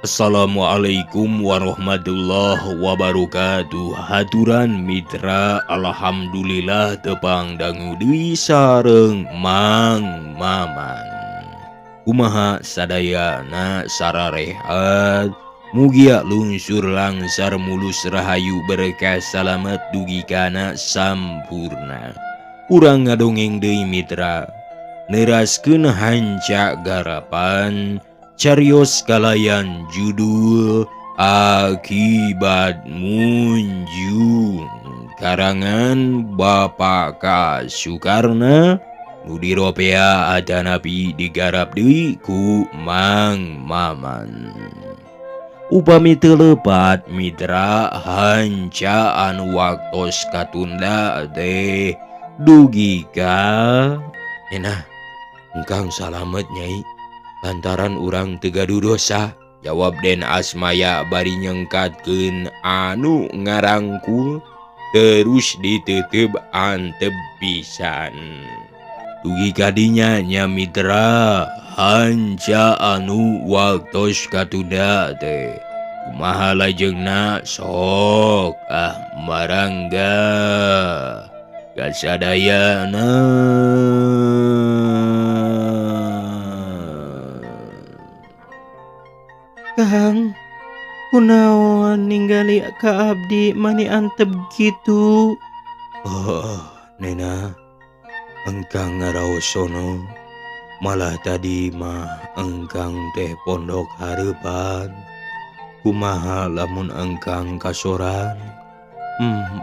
Assalamualaikum warahmatullahi wabarakatuh. Haturan mitra alhamdulillah tepang dangu deui sareng Mang Maman. Kumaha sadayana sararehat, mugia lungsur langsar mulus rahayu berkah salamet dugi kana sampurna. Urang ngadongeng deui mitra, neraskeun hanca garapan carios kalayan judul Akibat Munjung karangan Bapak K. Sukarna nu diropea adanapi digarap deui ku Mang Maman. Upami teu lepat mitra hanca anu waktos katunda teh dugi ka engkang salamet nyai lantaran urang teu gaduh dosa. Jawab Den Asmaya bari nyengkatkeun anu ngarangkul terus diteuteup antep pisan. Dugi kadinya nya mitra hanca anu waktos katunda teh kumaha lajengna sok marangga kasadayana. Kang, kunaon ninggali ka abdi mani antep gitu? Oh, Nena, engkang ngaraosono. Malah tadi mah engkang teh pondok hareupan. Kumaha lamun engkang kasoran?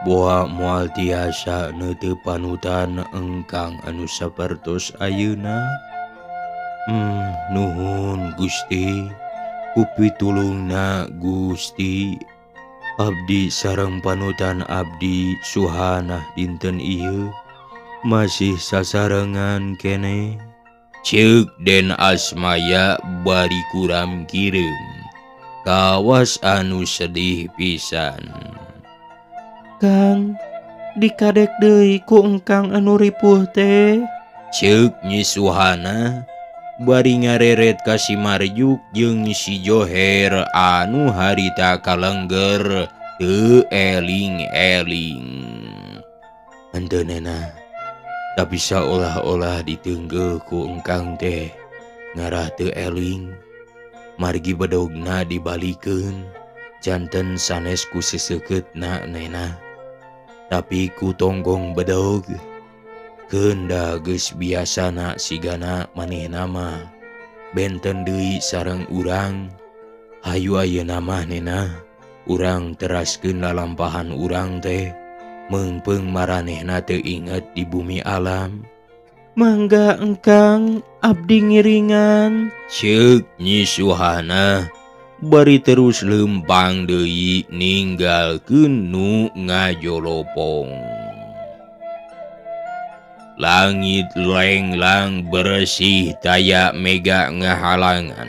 Boa moal tiasa neuteu panutan engkang anu sapertos ayeuna. Nuhun Gusti. Kupitulungna Gusti, abdi sareng panutan abdi suhanah dinten ieu masih sasarengan keneh. Ceuk Den Asmaya bari kuram kireum kawas anu sedih pisan. Kang, dikadek deui ku engkang anu ripuh teh. Ceuk Nyi Suhana bari ngareret ka si Marjuk jeung si Joher anu harita kalengger teu eling-eling. Henteu Nena, tapi saolah-olah diteunggeuh ku engkang teh ngarah teu eling. Margi bedogna dibalikeun janten sanes ku seseukeutna Nena. Tapi ku tonggong bedog keunda geus biasana sigana manehna mah benten deui sareng urang. Hayu ayeuna mah Nena, urang teraskeun lalampahan urang teh meungpeung maranehna teu inget di bumi alam. Mangga engkang, abdi ngiringan. Ceuk Nyi Suhana bari terus leumpang deui ninggalkeun nu ngajolopong. Langit lenglang bersih taya mega ngahalangan.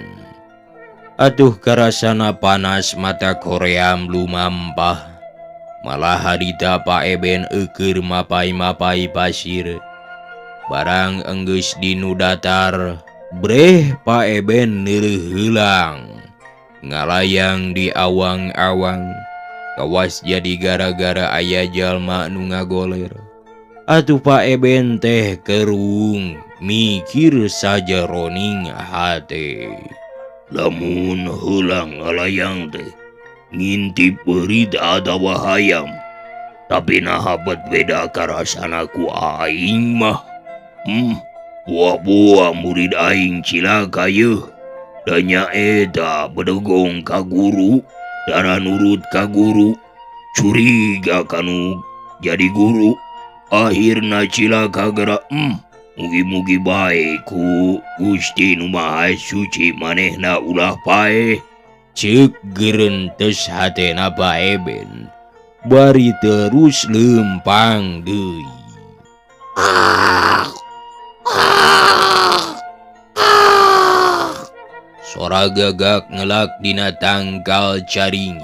Atuh karasana panas mata koream lumampah. Malah harita paeben eukeur mapai-mapai pasir. Barang enggeus dinu datar, breh paeben neureuh heulang. Ngalayang di awang-awang, kawas jadi gara-gara aya jalma nu ngagoler. Atuh paeben teh kerung mikir saja roning hate. Lamun heulang ngalayang teh ngintip beurit atawa hayam, tapi nahabet beda karasana ku aing mah. Buah-buah murid aing cilaka yeuh. Danya eta bedegong ka guru, dara nurut ka guru, curiga kanu jadi guru. Akhirna cilaka gara mugi-mugi bae ku Gusti Nu Maha Suci manehna ulah paeh. Ceuk geurentes hatena paeben bari terus leumpang deui. Sora gagak ngelak dina tangkal caringin.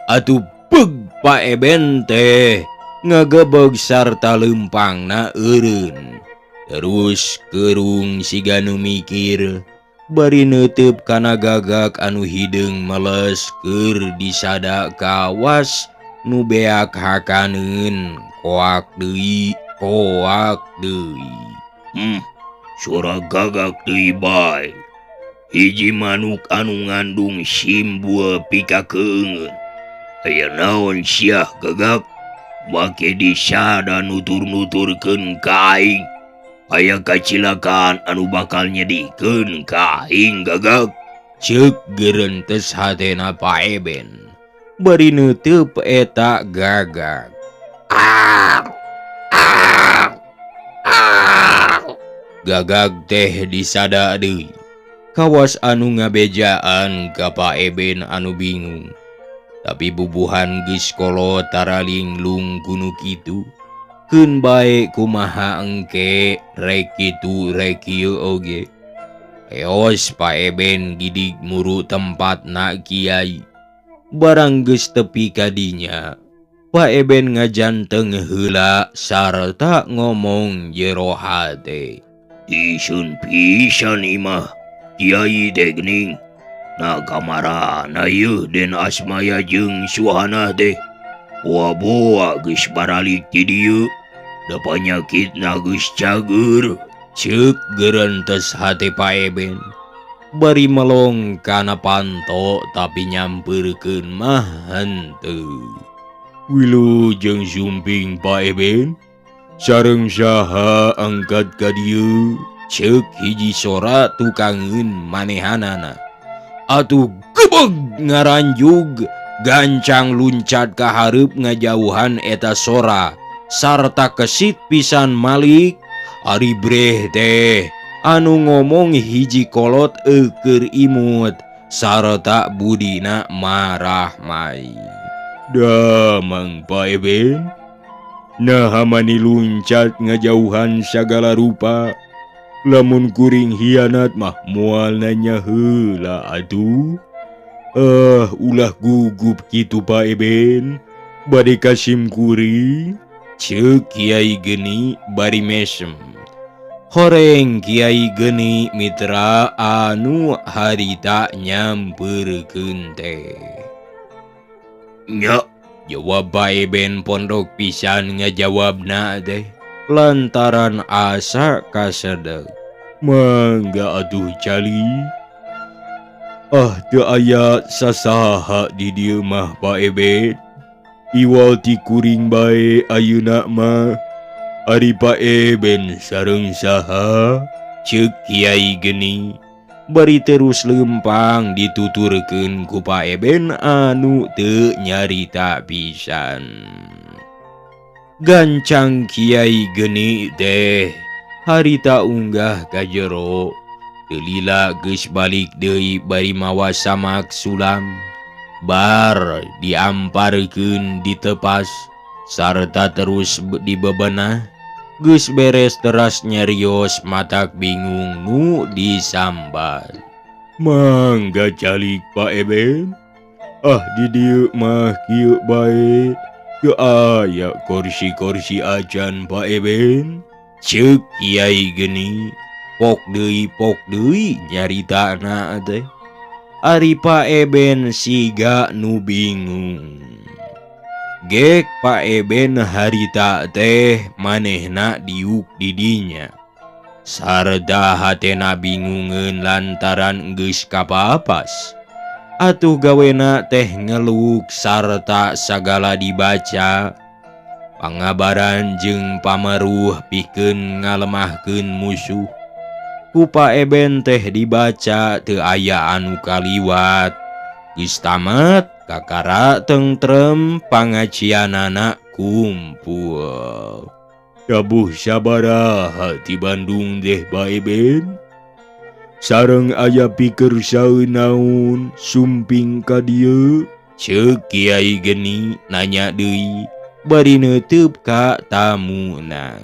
Atuh peg paeben teh ngagebeg sarta leumpangna eureun. Terus kerung siga nu mikir, bari neuteup kana gagak anu hideung meles keur disada kawas nu beak hakaneun koak deui. Suara gagak deui bae. Hiji manuk anu ngandung simbua pikakeungeun. Aya naon siah gagak? Make disada nutur-nuturkeun ka aing. Aya kacilakaan anu bakal nyedihkeun ka aing gagak. Ceuk geurentes hatena Pak Eben. Bari neuteup eta gagak. Gagak teh disada deui. Kawas anu ngabejaan ka Pak Eben anu bingung. Tapi bubuhan geus kolot tara linglung kuno kitu. Keun bae kumaha engke rek kitu rek ieu oge. Eos Pak Eben gidig muru tempatna Kiai. Barang geus tepi kadinya, Pak Eben ngajanteng heula sarta ngomong jero hate. Isun pisan imah Kiai teh geuning. Na kamarana ieu Den Asmaya jeung Suhana teh. Boa-boa geus baralik ti dieu. Da panyakitna geus cager. Ceuk geurentes hate Pak Eben. Bari melong kana panto tapi nyampeurkeun mah henteu. Wilujeng sumping Pak Eben. Sareng saha angkat ka dieu? Ceuk hiji sora tukangeun manehanana. Atuh gebeg ngaranjug gancang luncat ka hareup ngajauhan eta sora sarta kesit pisan malik. Ari breh teh anu ngomong hiji kolot keur imut sarta budina marah mai. Damang Pak Eben. Nah mani luncat ngajauhan sagala rupa. Lamun kuring hianat mah moal nanya heula atuh. Ulah gugup kitu Pak Eben. Bade kasim kuring. Ceuk Kiai Geni bari mesem. Horeng Kiai Geni mitra anu harita nyampeurkeun teh. Nya, jawab Pak Eben pondok pisan ngajawabna teh. Lantaran asa kasedeg. Mangga atuh cali. Teu aya sasaha di dieu mah Pak Eben. Iwal ti kuring bae ayeuna mah. Ari Pak Eben sareng saha? Ceuk Kiai Geni. Bari terus lempang dituturkeun ku Pak Eben anu teu nyarita pisan. Gancang Kiai Geni teh harita unggah ka jero. Teu lila geus balik deui bari mawa samak sulam. Bar diamparkeun ditepas sarta terus dibebenah. Geus beres teras nyarios matak bingung nu disambat. Mangga calik Pak Eben. Di dieu mah kieu bae. Teu aya kursi-kursi acan Pak Eben. Ceuk Kiai Geni. Pok deui nyaritana teh. Ari Pak Eben siga nu bingung. Gek Pak Eben harita teh manehna diuk didinya. Sarda hatena bingungeun lantaran geus kapapas. Atuh gawena teh ngeluk sarta sagala dibaca. Pangabaran jeung pamaruh pikeun ngalemahkeun musuh. Ku Pak Eben teh dibaca teu aya anu kaliwat. Geus tamat kakara tentrem pangacianana kumpul. Cabuh sabaraha ti Bandung deh Pak Eben. Sareng aya pikir saeunaun sumping ka dieu? Ceuk Kiai Geni nanya deui bari neuteup ka tamuna.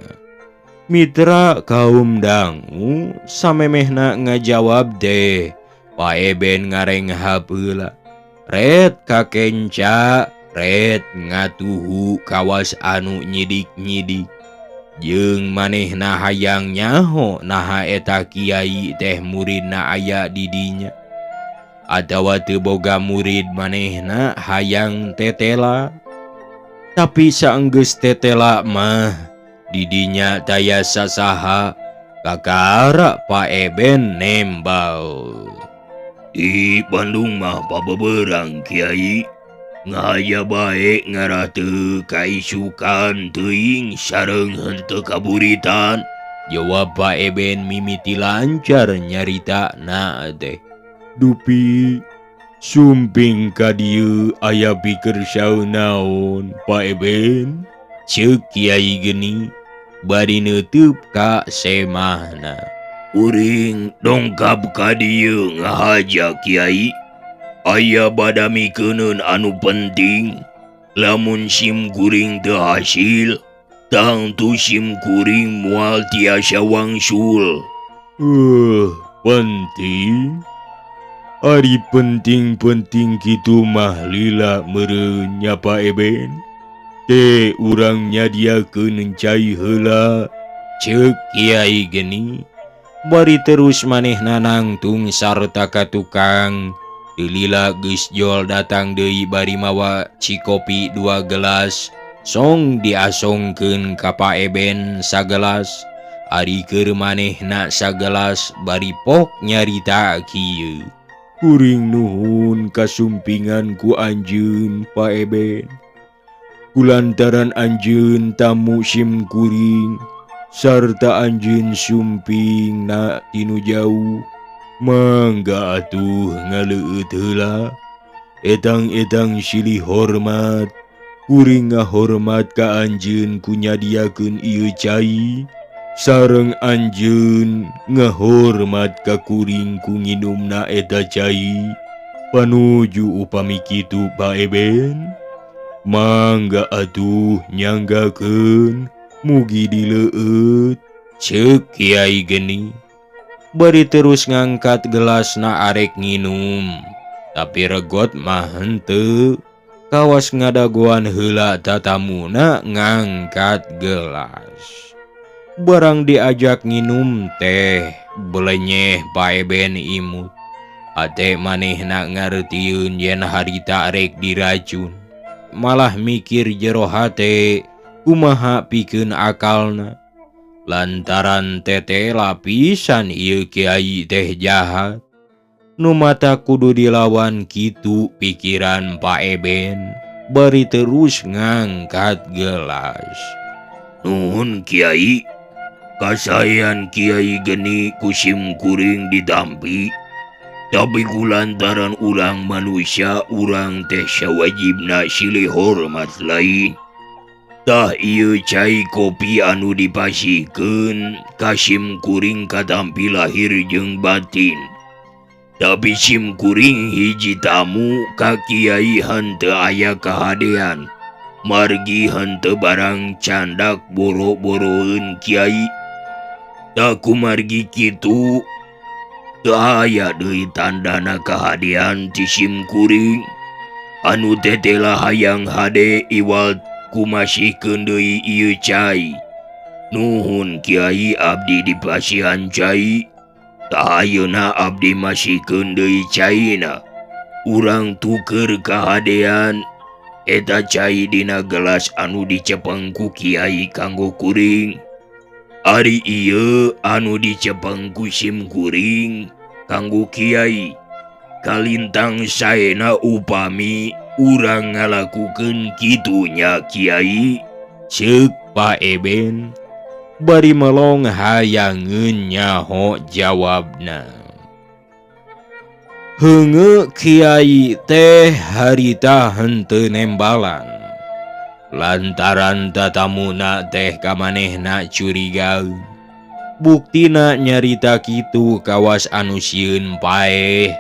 Mitra kaum dangu samemehna ngajawab deh. Pak Eben ngareng hapeula. Red kakenca, red ngatuhu kawas anu nyidik-nyidik. Jeung manehna hayang nyaho naha eta kiai teh muridna aya di dinya. Atawa teu boga murid manehna hayang tetela. Tapi saenggeus tetela mah di dinya taya sasaha kakara Pak Eben nembal. Di Bandung mah pabeberang kiai, ngaya bae ngarah teu kaisukan teuing sareng henteu kaburitan. Jawab Pak Eben mimiti lancar nyarita na teh. Dupi sumping ka dieu aya pikeun saeuh naon Pak Eben? Ceuk Kiai Geni bari neuteub ka semahna. Uring dongkap ka dieu ngahaja Kiai. Aya badamikeun anu penting. Lamun sim kuring teu hasil, tangtu sim kuring moal tiasa wangsul. Penting? Ari penting-penting kitu mah lila meureun nya Pak Eben. Teh urang nyadiakeun cai heula, ceuk Kiai Geni. Bari terus manehna nangtung sarta ka tukang. Lila geus jol datang deui bari mawa cikopi 2 gelas. Song diasongkeun ka Pak Eben sagelas. Ari keur manehna sagelas bari pok nyarita kieu. Kuring nuhun kasumpingan ku anjeun Pak Eben. Kulantaran anjeun tamu sim kuring sarta anjeun sumping na tinu jauh, mangga atuh ngaleueut heula. Etang-etang silih hormat, kuring ngahormat ka anjeun ku nyadiakeun ieu cai, sareng anjeun ngahormat ka kuring ku nginumna eta cai. Panuju upami kitu Pak Eben, mangga atuh nyanggakeun mugi dileueut, ceuk Kiai Geni. Bari terus ngangkat gelasna arek nginum. Tapi regot mah henteu. Kawas ngadagoan heula tatamuna ngangkat gelas. Barang diajak nginum teh, belenyeh Pak Eben imut. Ate manehna ngartieun yen harita rek diracun. Malah mikir jero hate kumaha pikeun akalna. Lantaran tetela pisan ieu kiai teh jahat. Nu mata kudu dilawan kitu pikiran Pak Eben. Bari terus ngangkat gelas. Nuhun Kiai, kasayan Kiai Geni kusim kuring ditampi. Tapi kulantaran urang manusia, urang teh sawajibna silih hormat lain. Tah ieu cai kopi anu dipasikeun kasim kuring katampi lahir jeung batin. Tapi sim kuring hiji tamu ka kiai henteu aya kahadean. Margi henteu barang candak boro-boroeun kiai. Da kumargi kitu teu aya deui tandana kahadean ti sim kuring. Anu tetela hayang hade iwal kumasihkeun deui ieu cai. Nuhun Kiai abdi dipasihan cai. Tah ayeuna abdi masihkeun deui caina. Urang tuker kahadean eta cai dina gelas anu dicepeng ku Kiai kanggo kuring. Ari ieu anu dicepeng ku sim kuring kanggo Kiai. Kalintang saena upami urang ngalakukeun kitu nya Kiai, ceuk Pak Eben. Bari melong hayangeun nyaho jawabna. Heungeu Kiai teh harita henteu nembalan. Lantaran tatamuna teh ka manehna curigaeun. Buktina nyarita kitu kawas anu sieun paeh.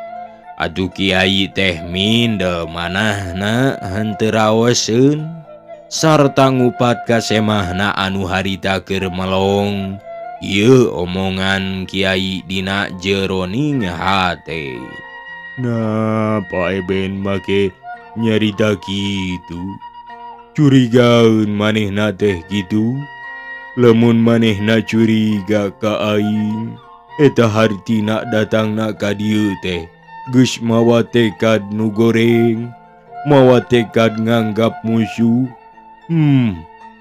Atuh Kiai teh mindel manahna henteu raoseun. Sarta ngupat ka semahna anu harita keur melong. Ieu omongan Kiai dina jeroning hate. Nah, Pak Eben make nyarita kitu. Curigaeun manehna teh kitu. Lamun manehna curiga ka aing, eta hartina datangna ka dieu teh geus mawa tekad nu goreng, mawa tekad nganggap musuh.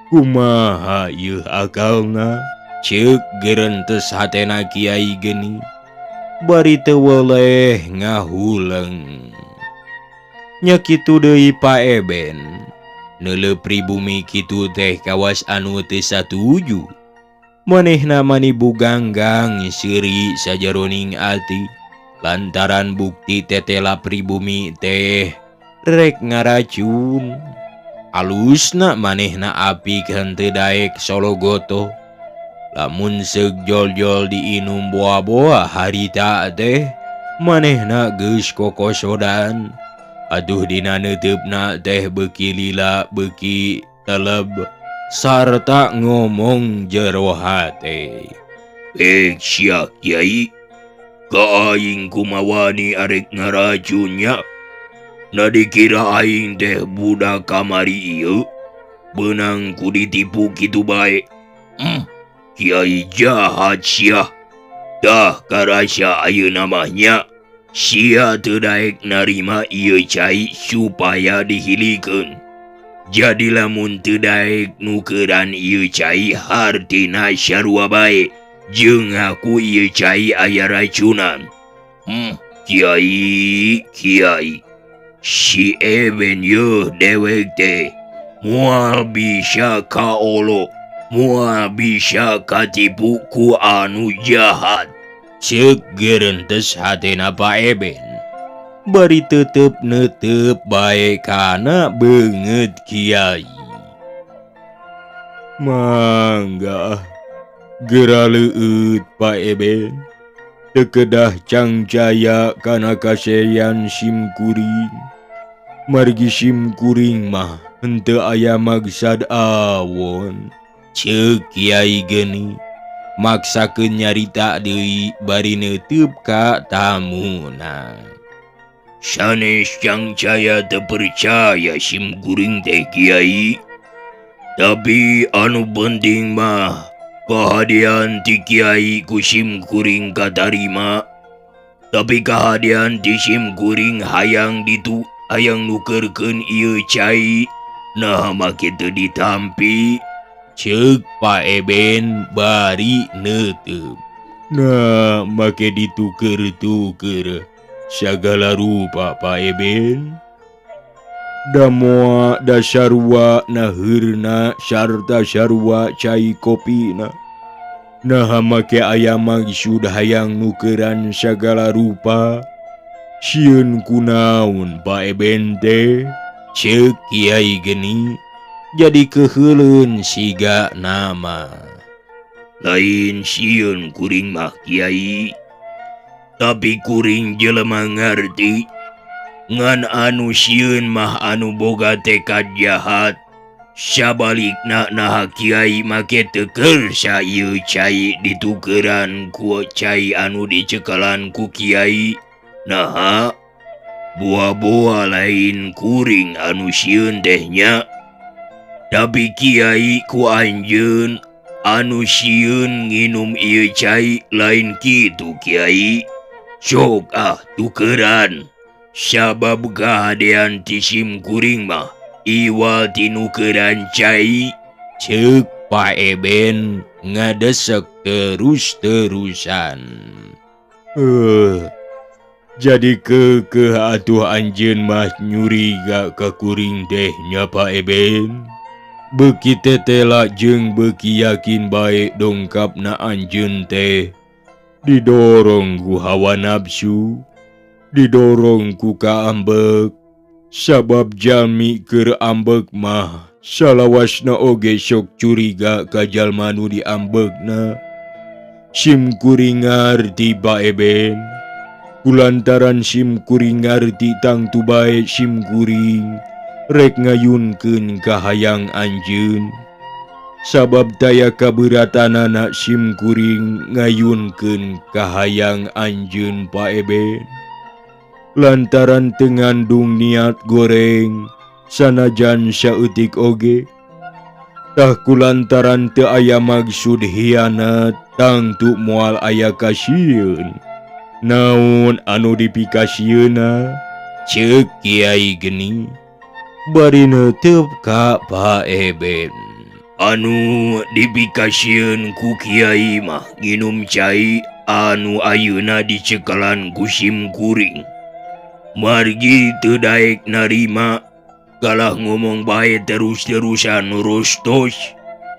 Kumaha ieu akalna? Ceuk geurentes hatena Kiai geni. Bari teu weleh ngahuleng. Nya kitu deui Paeben. Neuleuh pribumi kitu teh kawas anu teu satuju. Manehna manibu ganggang seuri sajaroning ati lantaran bukti tetela pribumi teh rek ngaracun. Alusna manehna apik henteu daek sologoto. Lamun seug jol-jol diinum boa-boa harita teh manehna geus kokosodan. Atuh dina neuteupna teh beuki lila beuki teleb sarta ngomong jero hate. Sia Kiai, ka aing kumawani arek ngaracunnya. Na dikira aing teh budak kamari ieu, beunang ku ditipu kitu bae. Kiai jahat sia. Dah karasa ayeuna mah nya sia teu daek narima ieu cai supaya dihilikeun. Jadi lamun teu daek nukeran ieu cai hartina sarua bae jeung aku ieu cai aya racunan. Kiai, si Eben yeuh dewek teh moal bisa kaolo, moal bisa katipu ku anu jahat. Ceuk geurentes hatena Paeben. Bari tetep neuteup bae kana beungeut Kiai. Mangga geura leueut Paeben. Teu kedah cangcaya kana kaseyan simkuring. Margi simkuring mah henteu aya maksad awon. Ceuk Kiai geni maksakeun nyarita deui bari neuteup ka tamuna. Sanes cangcaya teu percaya simkuring teh Kiai. Tapi anu penting mah kahadian ti Kiai ku simkuring katarima. Tapi kahadian ti simkuring hayang nukerkeun ieu cai, nah make teu ditampi. Ceuk Paeben bari neuteup. Nah make dituker-tuker sagala rupa Paeben. Da moal da sarua naheurna sarta sarua cai kopina. Nah make aya maksud hayang nukeran sagala rupa. Sieun kunaon Paeben teh? Ceuk Kiai geni. Jadi keheuleun siga nama. Lain sieun kuring mah Kiai. Tapi kuring jelema ngarti ngan anu sieun mah anu boga tekad jahat. Sabalikna nah Kiai make teu kersa ieu cai ditukeran ku cai anu dicekelan ku Kiai. Nah, boa-boa lain kuring anu sieun teh nya. Tapi Kiai ku anjeun anu sieun nginum ieu cai lain kitu Kiai. Sok tukeran. Sabab kahadean ti simkuring mah iwal ti nukeran cai. Ceuk Paeben ngadesek terus-terusan. Jadi kekeh atuh anjeun mah nyuriga ka kuring teh nya Paeben. Beuki tetela jeung beuki yakin bae dongkapna anjeun teh didorong ku hawa nafsu, didorong ku kaambek. Sabab jalmi keur ambek mah salawasna oge sok curiga ka jalma nu diambekna. Simkuring ngarti Paeben. Kulantaran simkuring ngarti tangtu bae simkuring rek ngayunkeun kahayang anjeun. Sabab daya kaberatanana simkuring ngayunkeun kahayang anjeun Paeben. Lantaran teu ngandung niat goreng sanajan saeutik oge. Tah kulantaran teu aya maksud hianat tangtu moal aya kasieun. Naon anu dipikasieuna? Ceuk Kiai Geni. Bari neuteup ka Pak Eben. Anu dipikasieun ku Kiai mah nginum cai anu ayeuna dicekelan ku sim kuring. Margi teu daek narima, kalah ngomong bae terus-terusan rostos.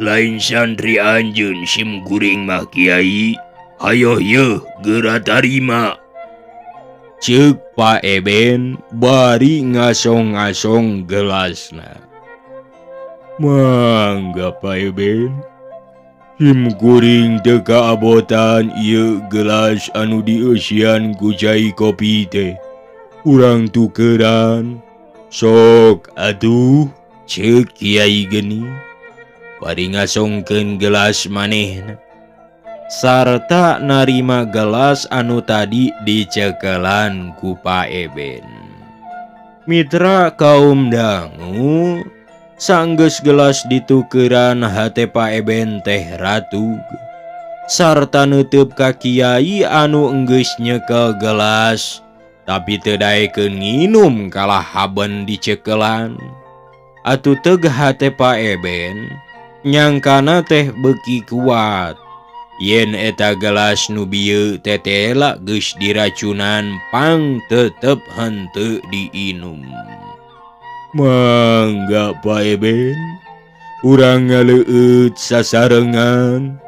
Lain santri anjeun sim kuring mah Kiai, hayo yeuh geura tarima. Ceuk Pak Eben bari ngasong-ngasong gelasna. Mangga Pak Eben. Sim kuring teu kaabotan ieu gelas anu dieusian ku cai kopi teh. Urang tukeran. Sok atuh, ceuk Kiai Geni. Bari ngasongkeun gelas manehna. Sarta narima gelas anu tadi dicekelan ku Pak Eben. Mitra kaum dangu, sanggeus gelas ditukeran hate Pak Eben teh ratug. Sarta neuteup ka Kiai anu enggeus nyekel gelas, tapi teu daekeun nginum kalah haben dicekelan. Atuh teug hate Pak Eben, nyangkana teh beuki kuat. Yen eta gelas nu bieu tetela geus diracunan pang tetep henteu diinum. Mangga Pak Eben, urang ngaleueut sasarengan.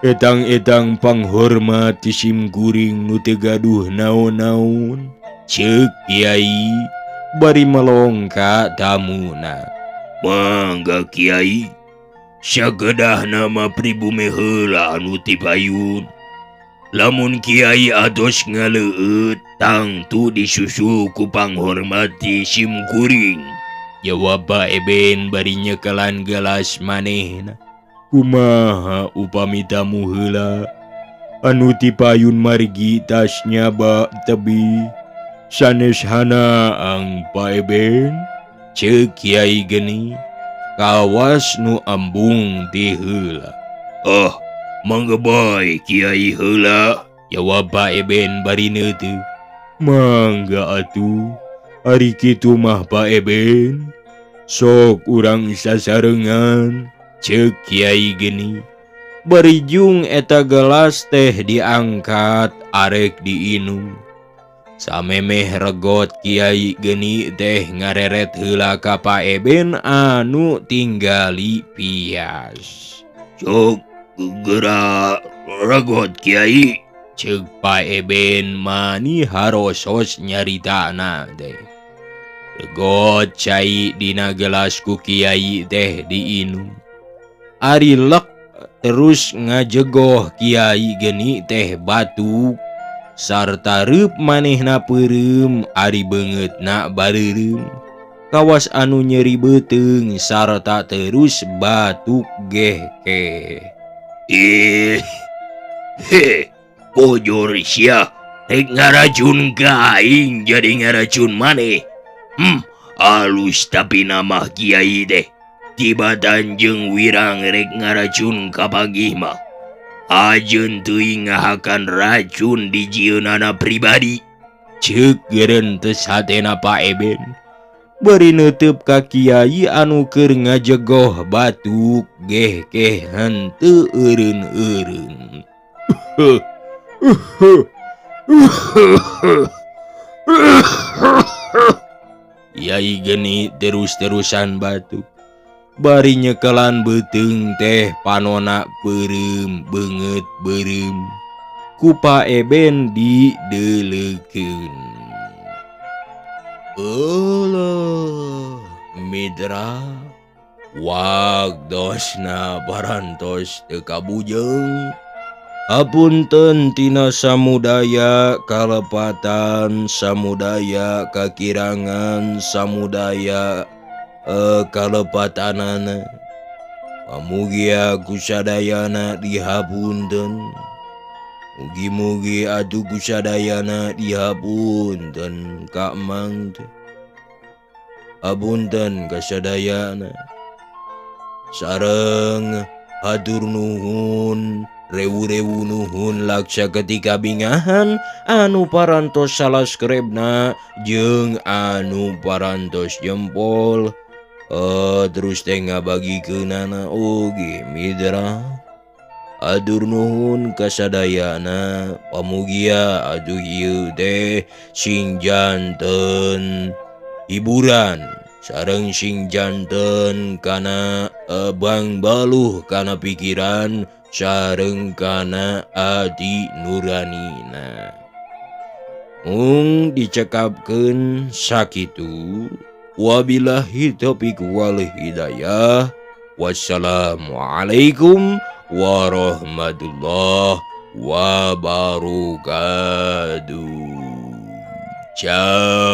Etang-etang panghormat ti sim kuring nu teu gaduh naon-naon, ceuk Kiai bari melongka tamuna. Mangga Kiai, sagedahna mah pribumi heula anu ti payun. Lamun Kiai ados ngaleueut tangtu disusul ku panghormat ti sim kuring. Jawab Pak Eben bari nyekelan gelas manehna. Kumaha upami tamu heula anu ti payun margi tas nyaba tebi sanes hanaang Pak Eben, ceuk Kiai Geni. Kawas nu embung ti heula. Oh, mangga bae Kiai heula, jawab Pak Eben bari neuteup. Mangga atuh, ari kitu mah Pak Eben. Sok urang sasarengan, ceuk Kiai Geni. Bari jung eta gelas teh diangkat arek diinum. Samemeh regot Kiai Geni teh ngareret heula ka Pak Eben anu tinggali pias. Cuk geura regot Kiai, ceuk Pak Eben mani harosos nyaritana teh. Regot cai dina gelas ku Kiai teh diinum. Ari lek terus ngajegoh Kiai Geni teh batuk. Sarta reup manehna peureum ari beungeutna bareureum. Kawas anu nyeri beuteung sarta terus batuk gehkeh. Pojor sia rek ngaracun ka aing jadi ngaracun maneh. Alus tapi nama Kiai teh. Tiba Tanjung Wirang rek ngaracun ka pagih mah. Ajeun teuing ngahakan racun di jieunana pribadi, ceuk geureun teu satena Pak Eben. Bari neuteup ka Kiai anu keur ngajegoh batuk gehkeh henteu eureun-eureun. Kiai Geni terus-terusan batuk. Bari nyekelan beuteung teh panona peureum beungeut beureum. Ku Pak Eben dideuleukeun. Eueuh mitra, wagdosna parantos teu kabujeng. Hapunten tina samudaya kalepatan, samudaya kakirangan, samudaya kalepatanana. Pamugia kusadayana dihapunten. Mugi-mugi atuh kusadayana dihapunten ka emang teh. Hapunten kasadayana. sareng hatur nuhun rewu-rewu nuhun laksa ketika bingahan anu parantos subscribe-na jeung anu parantos jempol terus teh ngabagikeunana oge mitra. Hatur nuhun kasadayana pamugia aduh ieu teh sing janten hiburan sareng sing janten kana Bang Baluh kana pikiran sareng kana ati nuranina. Mung dicekapkeun sakitu. Wabillahi taufiq wal hidayah. Wassalamualaikum warahmatullahi wabarakatuh. Ciao.